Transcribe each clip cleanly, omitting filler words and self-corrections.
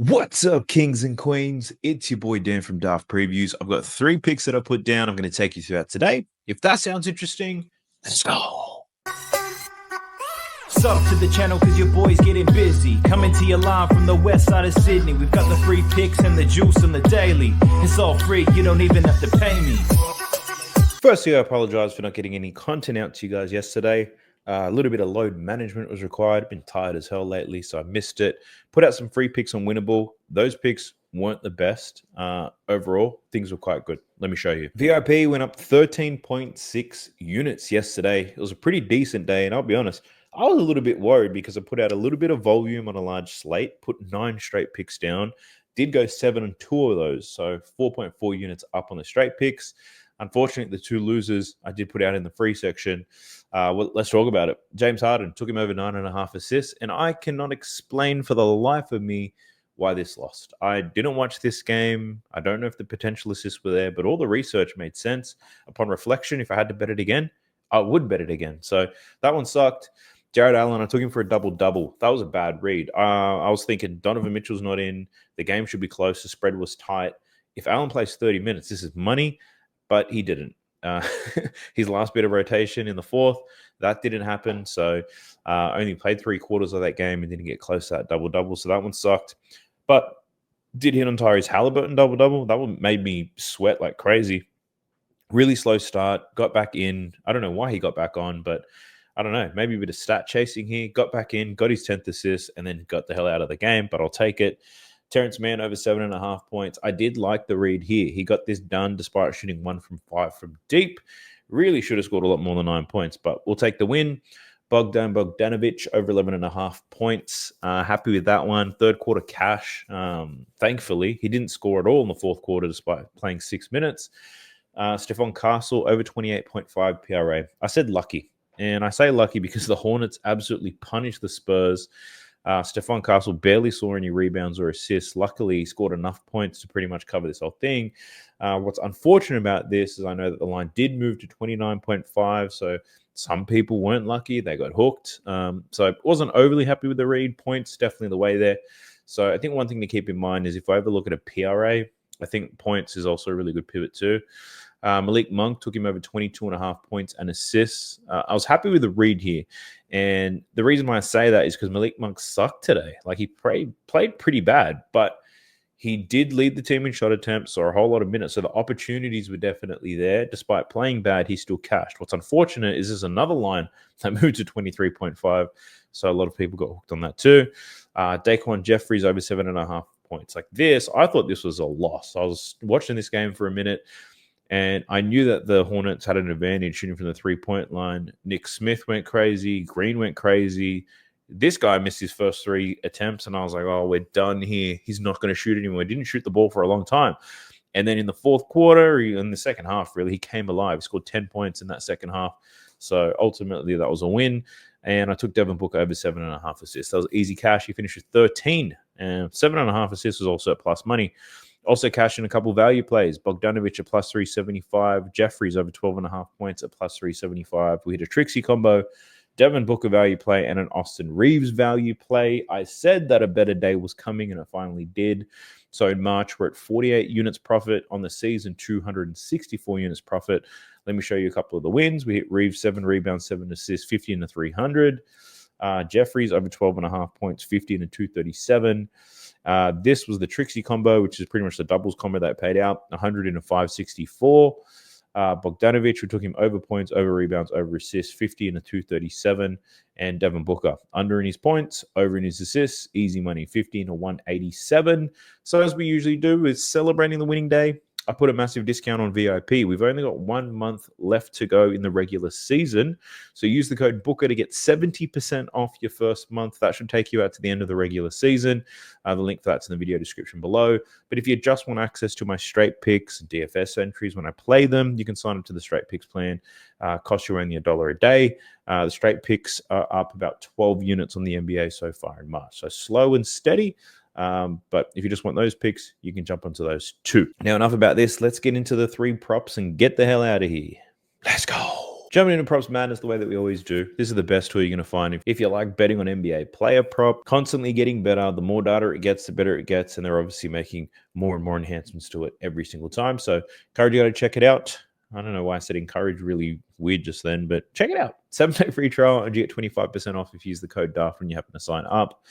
What's up, kings and queens? It's your boy Dan from Daft Previews. I've got 3 picks that I put down. I'm going to take you through that today. If that sounds interesting, let's go. Sub to the channel cause your boy's getting busy. Coming to your line from the west side of Sydney. We've got the free picks and the juice and the daily. It's all free, you don't even have to pay me. Firstly, I apologize for not getting any content out to you guys yesterday. A little bit of load management was required. Been tired as hell lately, so I missed it. Put out some free picks on Winnable. Those picks weren't the best. Overall, things were quite good. Let me show you. VIP went up 13.6 units yesterday. It was a pretty decent day, and I'll be honest, I was a little bit worried because I put out a little bit of volume on a large slate, put 9 straight picks down, did go 7 and 2 of those, so 4.4 units up on the straight picks. Unfortunately, the 2 losers I did put out in the free section. Well, let's talk about it. James Harden took him over 9.5 assists, and I cannot explain for the life of me why this lost. I didn't watch this game. I don't know if the potential assists were there, but all the research made sense. Upon reflection, if I had to bet it again, I would bet it again. So that one sucked. Jared Allen, I took him for a double-double. That was a bad read. I was thinking Donovan Mitchell's not in. The game should be close. The spread was tight. If Allen plays 30 minutes, this is money, but he didn't. His last bit of rotation in the fourth, that didn't happen. So only played 3 quarters of that game and didn't get close to that double-double. So that one sucked. But did hit on Tyrese Halliburton double-double. That one made me sweat like crazy. Really slow start. Got back in. I don't know why he got back on, but I don't know. Maybe a bit of stat chasing here. Got back in, got his 10th assist, and then got the hell out of the game. But I'll take it. Terrence Mann over 7.5 points. I did like the read here. He got this done despite shooting 1 from 5 from deep. Really should have scored a lot more than 9 points, but we'll take the win. Bogdanovic over 11.5 points. Happy with that one. Third quarter cash. Thankfully, he didn't score at all in the fourth quarter despite playing 6 minutes. Stephon Castle over 28.5 PRA. I said lucky, and I say lucky because the Hornets absolutely punished the Spurs. Stephon Castle barely saw any rebounds or assists. Luckily, he scored enough points to pretty much cover this whole thing. What's unfortunate about this is I know that the line did move to 29.5, so some people weren't lucky. They got hooked. So I wasn't overly happy with the read. Points definitely the way there. So I think one thing to keep in mind is if I ever look at a PRA, I think points is also a really good pivot too. Malik Monk took him over 22.5 points and assists. I was happy with the read here. And the reason why I say that is because Malik Monk sucked today. Like he played pretty bad, but he did lead the team in shot attempts or a whole lot of minutes. So the opportunities were definitely there. Despite playing bad, he still cashed. What's unfortunate is there's another line that moved to 23.5. So a lot of people got hooked on that too. Daquan Jeffries over 7.5 points. Like this, I thought this was a loss. I was watching this game for a minute, and I knew that the Hornets had an advantage shooting from the 3-point line. Nick Smith went crazy. Green went crazy. This guy missed his first 3 attempts, and I was like, oh, we're done here. He's not going to shoot anymore. He didn't shoot the ball for a long time. And then in the fourth quarter, in the second half, really, he came alive. He scored 10 points in that second half. So ultimately, that was a win. And I took Devin Booker over 7.5 assists. That was easy cash. He finished with 13. And 7.5 assists was also plus money. Also cashing a couple value plays. Bogdanovic at plus 375. Jeffries over 12.5 points at plus 375. We hit a Trixie combo. Devin Booker value play and an Austin Reeves value play. I said that a better day was coming, and it finally did. So in March, we're at 48 units profit. On the season, 264 units profit. Let me show you a couple of the wins. We hit Reeves, 7 rebounds, 7 assists, 50 and a 300. Jeffries over 12.5 points, 50 and a 237. This was the Trixie combo, which is pretty much the doubles combo that paid out, 100 and a 564. Bogdanovic, we took him over points, over rebounds, over assists, 50 and a 237. And Devin Booker, under in his points, over in his assists, easy money, 50 and a 187. So as we usually do, is celebrating the winning day. I put a massive discount on VIP. We've only got 1 month left to go in the regular season. So use the code Booker to get 70% off your first month. That should take you out to the end of the regular season. The link for that's in the video description below. But if you just want access to my straight picks and DFS entries when I play them, you can sign up to the straight picks plan. Costs you only $1 a day. The straight picks are up about 12 units on the NBA so far in March. So slow and steady. But if you just want those picks, you can jump onto those too. Now, enough about this. Let's get into the 3 props and get the hell out of here. Let's go. Jumping into props madness the way that we always do. This is the best tool you're going to find if you like betting on NBA player prop. Constantly getting better. The more data it gets, the better it gets. And they're obviously making more and more enhancements to it every single time. So encourage you to check it out. I don't know why I said encourage really weird just then, but check it out. 7-day free trial and you get 25% off if you use the code DARF when you happen to sign up.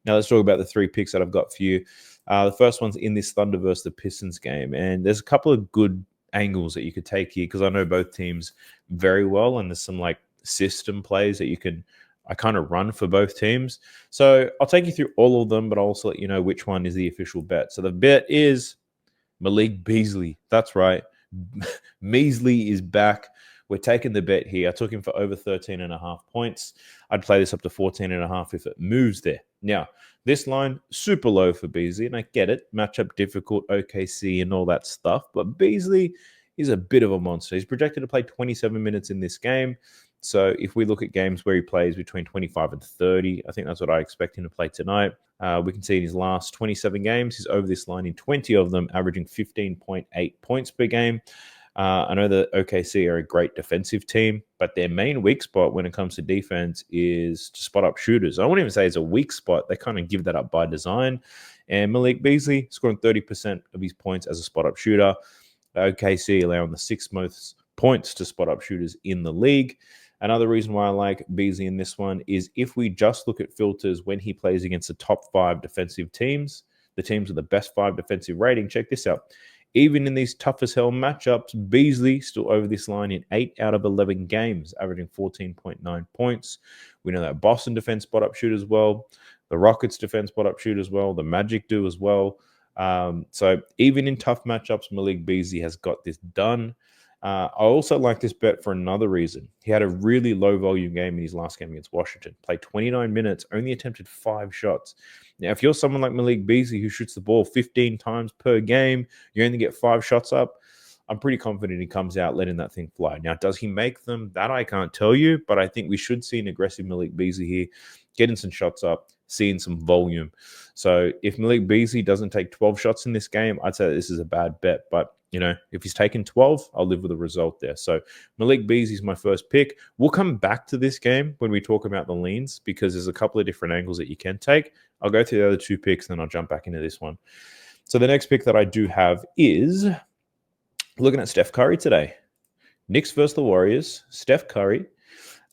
Now let's talk about the 3 picks that I've got for you. The first one's in this Thunder versus the Pistons game. And there's a couple of good angles that you could take here because I know both teams very well, and there's some like system plays that I kind of run for both teams. So I'll take you through all of them, but I'll also let you know which one is the official bet. So the bet is Malik Beasley. That's right. Beasley is back. We're taking the bet here. I took him for over 13.5 points. I'd play this up to 14.5 if it moves there. Now, this line, super low for Beasley, and I get it. Matchup difficult, OKC and all that stuff. But Beasley is a bit of a monster. He's projected to play 27 minutes in this game. So if we look at games where he plays between 25 and 30, I think that's what I expect him to play tonight. We can see in his last 27 games, he's over this line in 20 of them, averaging 15.8 points per game. I know that OKC are a great defensive team, but their main weak spot when it comes to defense is to spot up shooters. I wouldn't even say it's a weak spot. They kind of give that up by design. And Malik Beasley scoring 30% of his points as a spot up shooter. OKC allowing the 6th most points to spot up shooters in the league. Another reason why I like Beasley in this one is if we just look at filters when he plays against the top 5 defensive teams, the teams with the best 5 defensive rating, check this out. Even in these tough as hell matchups, Beasley still over this line in 8 out of 11 games, averaging 14.9 points. We know that Boston defense spot up shoot as well. The Rockets defense spot up shoot as well. The Magic do as well. So even in tough matchups, Malik Beasley has got this done. I also like this bet for another reason. He had a really low volume game in his last game against Washington. Played 29 minutes, only attempted 5 shots. Now, if you're someone like Malik Beasley who shoots the ball 15 times per game, you only get 5 shots up, I'm pretty confident he comes out letting that thing fly. Now, does he make them? That I can't tell you, but I think we should see an aggressive Malik Beasley here, getting some shots up, seeing some volume. So if Malik Beasley doesn't take 12 shots in this game, I'd say this is a bad bet. But, you know, if he's taken 12, I'll live with the result there. So Malik Beasley is my first pick. We'll come back to this game when we talk about the leans because there's a couple of different angles that you can take. I'll go through the other 2 picks, then I'll jump back into this one. So the next pick that I do have is looking at Steph Curry today. Knicks versus the Warriors. Steph Curry.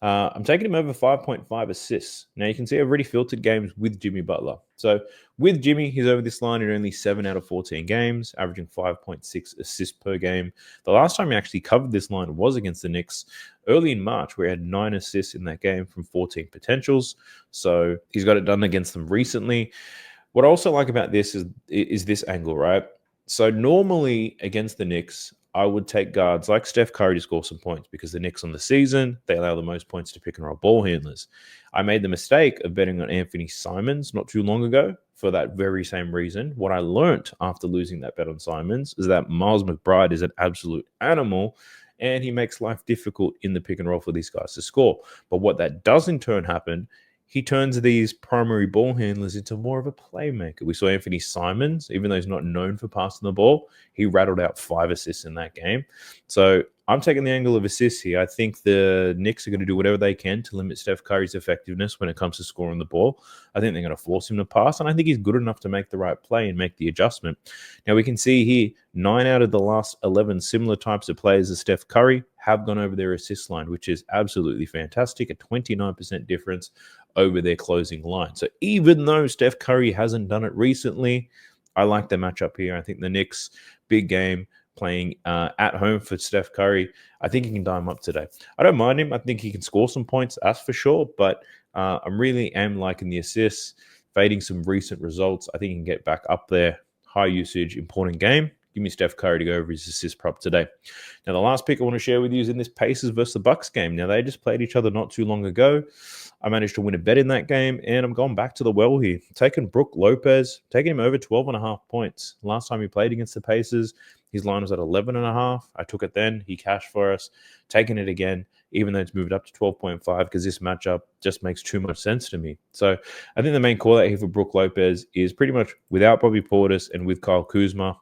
I'm taking him over 5.5 assists. Now, you can see I've already filtered games with Jimmy Butler. So with Jimmy, he's over this line in only 7 out of 14 games, averaging 5.6 assists per game. The last time he actually covered this line was against the Knicks early in March, where he had 9 assists in that game from 14 potentials. So he's got it done against them recently. What I also like about this is this angle, right? So normally against the Knicks, I would take guards like Steph Curry to score some points because the Knicks on the season, they allow the most points to pick and roll ball handlers. I made the mistake of betting on Anthony Simons not too long ago for that very same reason. What I learned after losing that bet on Simons is that Miles McBride is an absolute animal and he makes life difficult in the pick and roll for these guys to score. But what that does in turn happen, he turns these primary ball handlers into more of a playmaker. We saw Anthony Simons, even though he's not known for passing the ball, he rattled out 5 assists in that game. So I'm taking the angle of assists here. I think the Knicks are going to do whatever they can to limit Steph Curry's effectiveness when it comes to scoring the ball. I think they're going to force him to pass, and I think he's good enough to make the right play and make the adjustment. Now, we can see here 9 out of the last 11 similar types of players as Steph Curry have gone over their assist line, which is absolutely fantastic, a 29% difference over their closing line. So even though Steph Curry hasn't done it recently, I like the matchup here. I think the Knicks, big game, playing at home for Steph Curry. I think he can dime up today. I don't mind him. I think he can score some points, that's for sure. But I really am liking the assists, fading some recent results. I think he can get back up there. High usage, important game. Give me Steph Curry to go over his assist prop today. Now, the last pick I want to share with you is in this Pacers versus the Bucks game. Now, they just played each other not too long ago. I managed to win a bet in that game, and I'm going back to the well here. Taking Brook Lopez, taking him over 12.5 points. Last time he played against the Pacers, his line was at 11.5. I took it then. He cashed for us. Taking it again, even though it's moved up to 12.5, because this matchup just makes too much sense to me. So I think the main call out here for Brook Lopez is pretty much without Bobby Portis and with Kyle Kuzma.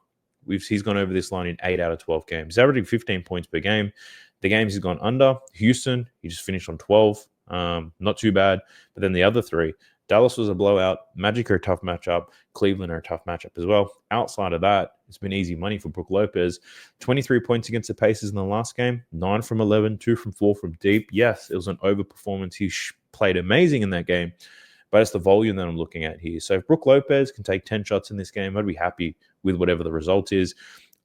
He's gone over this line in 8 out of 12 games. He's averaging 15 points per game, The games he's gone under: Houston, he just finished on 12. Not too bad. But then the other three, Dallas was a blowout. Magic are a tough matchup. Cleveland are a tough matchup as well. Outside of that, it's been easy money for Brook Lopez. 23 points against the Pacers in the last game. 9 from 11, 2 from 4 from deep. Yes, it was an overperformance. He played amazing in that game. But it's the volume that I'm looking at here. So if Brook Lopez can take 10 shots in this game, I'd be happy with whatever the result is.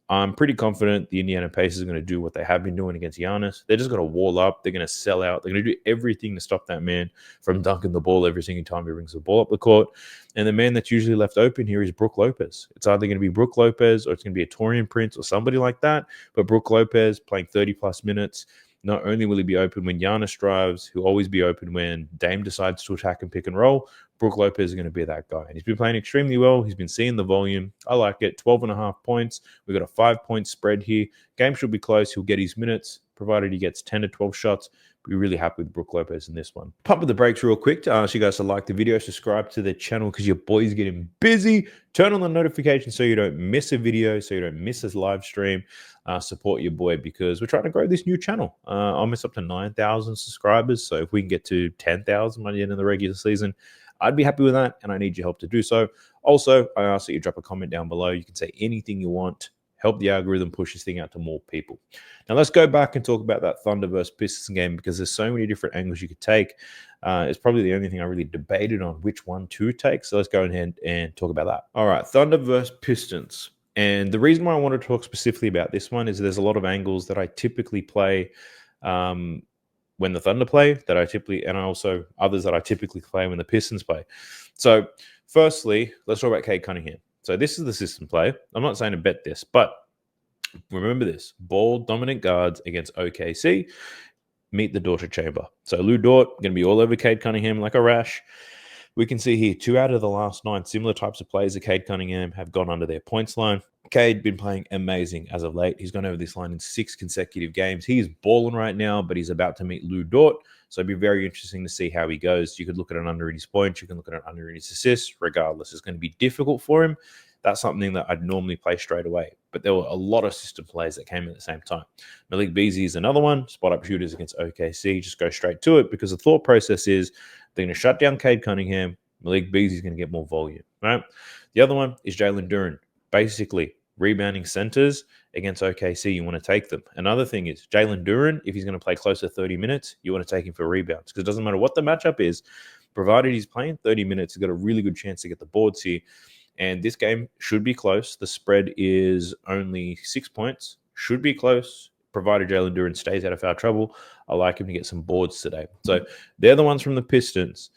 I'm pretty confident the Indiana Pacers are going to do what they have been doing against Giannis. They're just going to wall up. They're going to sell out. They're going to do everything to stop that man from dunking the ball every single time he brings the ball up the court. And the man that's usually left open here is Brook Lopez. It's either going to be Brook Lopez or it's going to be a Torian Prince or somebody like that. But Brook Lopez playing 30-plus minutes. Not only will he be open when Giannis drives, he'll always be open when Dame decides to attack and pick and roll. Brook Lopez is going to be that guy. And he's been playing extremely well. He's been seeing the volume. I like it. 12.5 points. We've got a 5-point spread here. Game should be close. He'll get his minutes, provided he gets 10 to 12 shots. Be really happy with Brook Lopez in this one. Pump with the brakes real quick to ask you guys to like the video, subscribe to the channel because your boy's getting busy. Turn on the notifications so you don't miss a video, so you don't miss this live stream. Support your boy because we're trying to grow this new channel. Almost up to 9,000 subscribers. So if we can get to 10,000 by the end of the regular season, I'd be happy with that, and I need your help to do so. Also, I ask that you drop a comment down below. You can say anything you want. Help the algorithm push this thing out to more people. Now, let's go back and talk about that Thunder versus Pistons game because there's so many different angles you could take. It's probably the only thing I really debated on which one to take. So let's go ahead and talk about that. All right, Thunder versus Pistons. And the reason why I want to talk specifically about this one is there's a lot of angles that I typically play when the Thunder play and also others that I typically play when the Pistons play. So firstly, let's talk about Cade Cunningham. So this is the system play. I'm not saying to bet this, but remember this. Ball dominant guards against OKC meet the Dorter chamber. So Lou Dort going to be all over Cade Cunningham like a rash. We can see here 2 out of the last 9 similar types of plays that Cade Cunningham have gone under their points line. Cade been playing amazing as of late. He's gone over this line in 6 consecutive games. He is balling right now, but he's about to meet Lou Dort. So it'd be very interesting to see how he goes. You could look at an under in his points. You can look at an under in his assists. Regardless, it's going to be difficult for him. That's something that I'd normally play straight away. But there were a lot of system plays that came at the same time. Malik Beasley is another one. Spot up shooters against OKC. Just go straight to it because the thought process is they're going to shut down Cade Cunningham. Malik Beasley is going to get more volume. Right? The other one is Jalen Duren. Basically, rebounding centers against OKC, you want to take them. Another thing is Jalen Duren, if he's going to play close to 30 minutes, you want to take him for rebounds because it doesn't matter what the matchup is, provided he's playing 30 minutes, he's got a really good chance to get the boards here. And this game should be close. The spread is only 6 points. Should be close, provided Jalen Duren stays out of foul trouble. I like him to get some boards today. So they're the ones from the Pistons.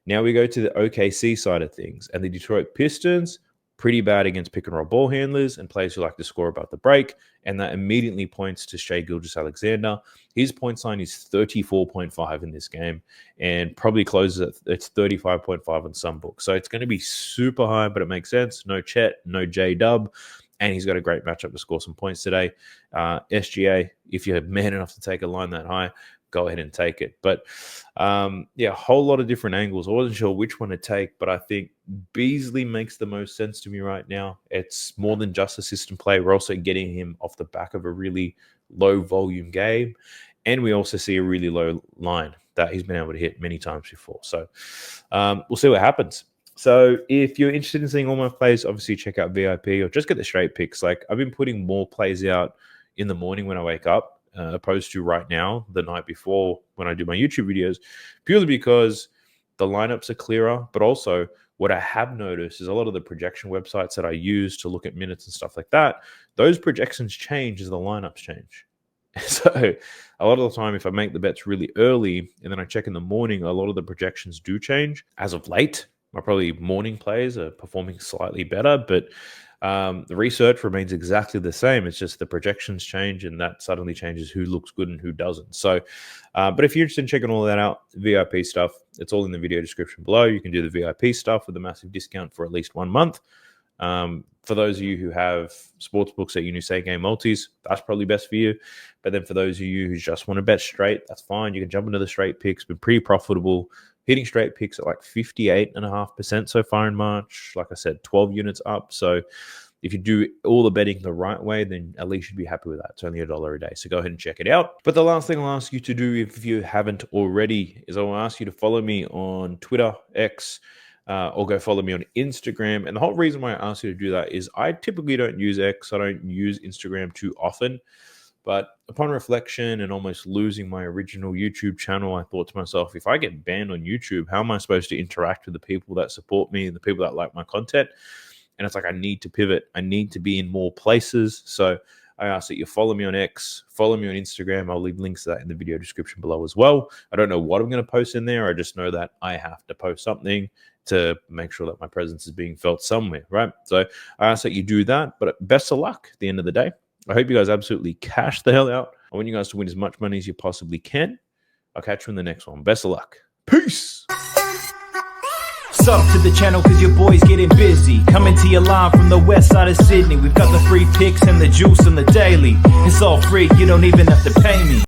Now we go to the OKC side of things. And the Detroit Pistons, pretty bad against pick-and-roll ball handlers and players who like to score above the break, and that immediately points to Shai Gilgeous-Alexander. His points line is 34.5 in this game and probably closes at it's 35.5 on some books. So it's going to be super high, but it makes sense. No Chet, no J-Dub, and he's got a great matchup to score some points today. SGA, if you're man enough to take a line that high, go ahead and take it. But yeah, a whole lot of different angles. I wasn't sure which one to take, but I think Beasley makes the most sense to me right now. It's more than just a system play. We're also getting him off the back of a really low volume game. And we also see a really low line that he's been able to hit many times before. So we'll see what happens. So if you're interested in seeing all my plays, obviously check out VIP or just get the straight picks. Like I've been putting more plays out in the morning when I wake up. Opposed to right now, the night before when I do my YouTube videos, purely because the lineups are clearer. But also what I have noticed is a lot of the projection websites that I use to look at minutes and stuff like that, those projections change as the lineups change. So a lot of the time, if I make the bets really early and then I check in the morning, a lot of the projections do change. As of late, my probably morning plays are performing slightly better, but the research remains exactly the same. It's just the projections change, and that suddenly changes who looks good and who doesn't. So, but if you're interested in checking all that out, VIP stuff, it's all in the video description below. You can do the VIP stuff with a massive discount for at least 1 month. For those of you who have sports books that you use same game multis, that's probably best for you. But then for those of you who just want to bet straight, that's fine. You can jump into the straight picks, been pretty profitable. Hitting straight picks at like 58.5% so far in March. Like I said, 12 units up. So if you do all the betting the right way, then at least you'd be happy with that. It's only $1 a day. So go ahead and check it out. But the last thing I'll ask you to do, if you haven't already, is I will ask you to follow me on Twitter, X, or go follow me on Instagram. And the whole reason why I ask you to do that is I typically don't use X. I don't use Instagram too often. But upon reflection and almost losing my original YouTube channel, I thought to myself, if I get banned on YouTube, how am I supposed to interact with the people that support me and the people that like my content? And it's like, I need to pivot. I need to be in more places. So I ask that you follow me on X, follow me on Instagram. I'll leave links to that in the video description below as well. I don't know what I'm going to post in there. I just know that I have to post something to make sure that my presence is being felt somewhere, right? So I ask that you do that. But best of luck at the end of the day. I hope you guys absolutely cash the hell out. I want you guys to win as much money as you possibly can. I'll catch you in the next one. Best of luck. Peace. Sub to the channel cause your boy's getting busy. Coming to you live from the west side of Sydney. We've got the free picks and the juice on the daily. It's all free, you don't even have to pay me.